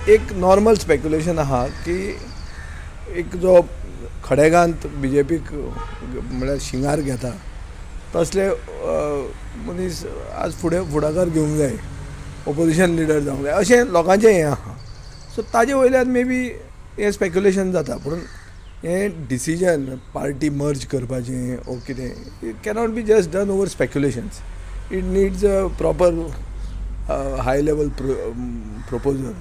एक normal speculation आहा की एक जो खडेगांत बीजेपीक म्हळ्यार शिंगार घेता तसले मनीस आज फुडाकार घेवंक जाय, ओपोजिशन लिडर जावंक जाय अशें लोकांचें हें आहा. सो ताजे वयल्यान मे बी हें स्पेक्युलेशन जाता. पूण हें डिसिजन पार्टी मर्ज करपाचें ओ कितें it cannot be just done over speculations. It needs a proper high level proposal.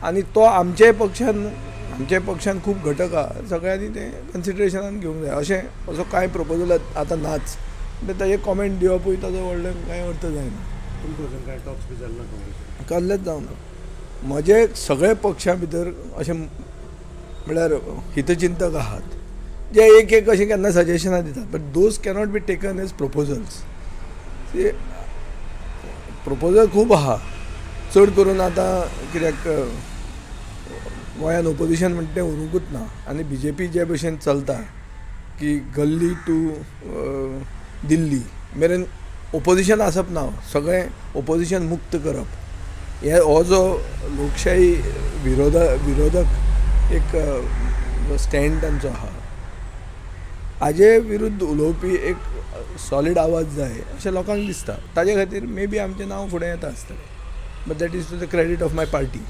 आनी तो आमचे पक्षान खूब घटक आहा, सगळ्यांनी तें कन्सिडरेशनान घेवंक जाय. असो कांय प्रपोजल आतां नाच, म्हणजे ताजें कॉमेंट दिवपूय ताजो व्हडलें कांय अर्थ जायना. तुमकां टॉक्स बी जालें ना? कसलेंच जावना. म्हजे सगळे पक्षां भितर अशें म्हळ्यार हितचिंतक आहात जे एक अशें केन्ना सजेशनां दितात, but those cannot be taken as proposals. Proposal खूब आहा. चड करून आतां कित्याक गोंयांत ओपोजिशन म्हणटा तें उरूंकूच ना. आनी BJP जे भशेन चलता की गल्ली टू दिल्ली मेरेन ओपोजिशन आसप ना, सगळें ओपोजिशन मुक्त करप, हो जो लोकशाही विरोधक एक स्टँड तांचो आहा, हाजे विरुद्ध उलोवपी एक सॉलीड आवाज जाय अशें लोकांक दिसता. ताजे खातीर मे बी आमचें नांव फुडें येता आसतलें. But that is to the credit of my party.